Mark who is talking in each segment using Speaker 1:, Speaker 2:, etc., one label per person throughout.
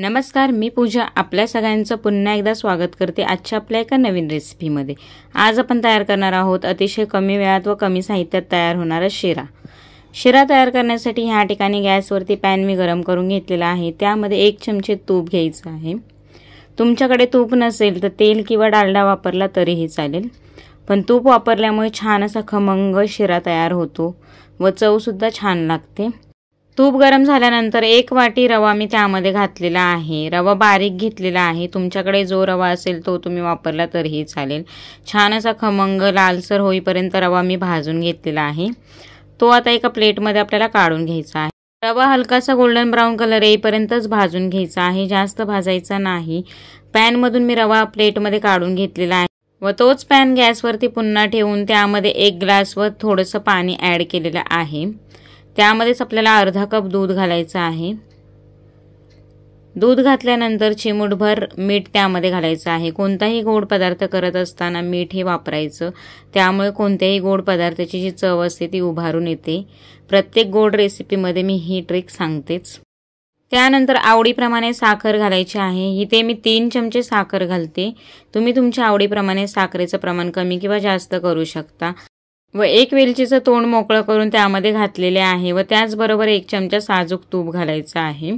Speaker 1: नमस्कार, मी पूजा आपल्या सगळ्यांचं पुन्हा एकदा स्वागत करते आजच्या आपल्या एका नवीन रेसिपीमध्ये। आज आपण तयार करणार आहोत अतिशय कमी वेळात व कमी साहित्यात तयार होणारा शिरा। शिरा तयार करण्यासाठी ह्या ठिकाणी गॅसवरती पॅन मी गरम करून घेतलेला आहे। त्यामध्ये 1 चमचे तूप घ्यायचं आहे। तुमच्याकडे तूप नसेल तर तेल किंवा डालडा वापरला तरीही चालेल, पण तूप वापरल्यामुळे छान असा खमंग शिरा तयार होतो व चव सुद्धा छान लागते। तूप गरम झाल्यानंतर 1 वाटी रवा मी त्यामध्ये घातलेला आहे। रवा बारीक घेतलेला आहे, तुमच्याकडे जो रवा असेल तो तुम्ही वापरला तरीही चालेल। छान असा खमंग लालसर होईपर्यंत रवा मी भाजून घेतलेला आहे। तो आता एका प्लेटमध्ये आपल्याला काढून घ्यायचा आहे। रवा हलकासा गोल्डन ब्राउन कलर येईपर्यंतच भाजून घ्यायचा आहे, जास्त भाजायचा नाही। पॅन मधून मी रवा प्लेटमध्ये काढून घेतलेला आहे व तोच पॅन गॅसवरती पुन्हा ठेवून त्यामध्ये 1 ग्लास व थोडंसं पाणी ॲड केलेलं आहे। त्यामध्येच आपल्याला अर्धा कप दूध घालायचं आहे। दूध घातल्यानंतर चिमूटभर मीठ त्यामध्ये घालायचं आहे। कोणताही गोड पदार्थ करत असताना मीठ हे वापरायचं, त्यामुळे कोणत्याही गोड पदार्थाची जी चव असते ती उभारून येते। प्रत्येक गोड रेसिपीमध्ये मी ही ट्रिक सांगतेच। त्यानंतर आवडीप्रमाणे साखर घालायची आहे। इथे मी 3 चमचे साखर घालते, तुम्ही तुमच्या आवडीप्रमाणे साखरेचं प्रमाण कमी किंवा जास्त करू शकता। व 1 वेलचीचं तोंड मोकळं करून त्यामध्ये घातलेले आहे व त्याचबरोबर 1 चमचा साजूक तूप घालायचं आहे।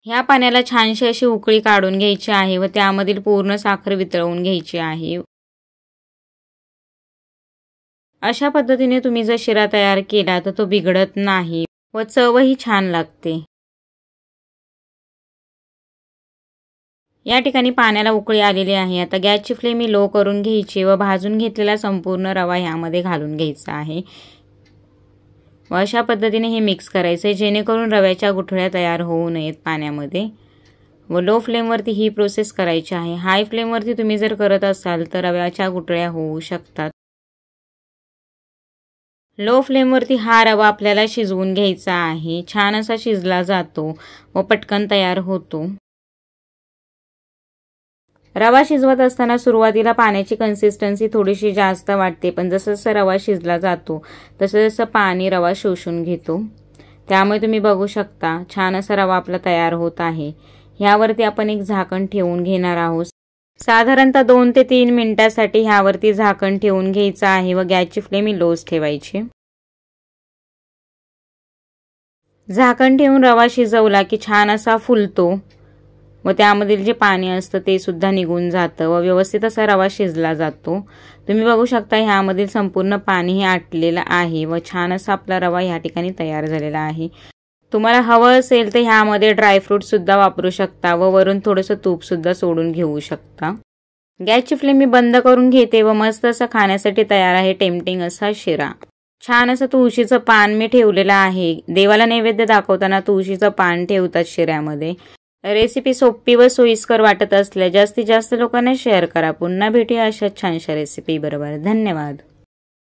Speaker 1: ह्या पाण्याला छानशी अशी उकळी काढून घ्यायची आहे व त्यामधील पूर्ण साखर वितळवून घ्यायची आहे। अशा पद्धतीने तुम्ही जर शिरा तयार केला तर तो बिघडत नाही व चवही छान लागते। या ठिकाणी पाण्याला उकळी आलेली आहे। आता गॅसची फ्लेम मी लो करून घ्यायची व भाजून घेतलेला संपूर्ण रवा यामध्ये घालून घ्यायचा आहे व अशा पद्धतीने हे मिक्स करायचे जेणेकरून रव्याच्या गुठळ्या तयार होऊ नयेत पाण्यामध्ये। व लो फ्लेमवरती ही प्रोसेस करायची आहे। हाय फ्लेमवरती तुम्ही जर करत असाल तर रव्याच्या गुठळ्या होऊ शकतात। लो फ्लेमवरती हा रवा आपल्याला शिजवून घ्यायचा आहे। छान असा शिजला जातो व पटकन तयार होतो। रवा शिजवत असताना सुरुवातीला पाण्याची कन्सिस्टन्सी थोडीशी जास्त वाटते, पण जसं रवा शिजला जातो तसं पाणी रवा शोषून घेतो। त्यामुळे तुम्ही बघू शकता छान असा रवा आपला तयार होत आहे। ह्यावरती आपण एक झाकण ठेवून घेणार आहोत। साधारणतः 2 ते 3 मिनिटांसाठी ह्यावरती झाकण ठेवून घ्यायचं आहे व गॅसची फ्लेम लोच ठेवायची। झाकण ठेवून रवा शिजवला की छान असा फुलतो व त्यामधील जे पाणी असतं ते सुद्धा निघून जातं व व्यवस्थित असा रवा शिजला जातो। तुम्ही बघू शकता ह्यामधील संपूर्ण पाणी हे आटलेलं आहे व छान असा आपला रवा ह्या ठिकाणी तयार झालेला आहे। तुम्हाला हवं असेल तर ह्यामध्ये ड्रायफ्रूट सुद्धा वापरू शकता व वरून थोडंसं तूप सुद्धा सोडून घेऊ शकता। गॅसची फ्लेम मी बंद करून घेते व मस्त असा खाण्यासाठी तयार आहे टेम्पटिंग असा शिरा। छान असं तुळशीचं पान मी ठेवलेलं आहे। देवाला नैवेद्य दाखवताना तुळशीचं पान ठेवतात शिऱ्यामध्ये। रेसिपी सोपी व सोयीस्कर वाटत असल्या जास्तीत जास्त लोकांना शेअर करा। पुन्हा भेटूया अशा छानशा रेसिपी बरोबर। धन्यवाद।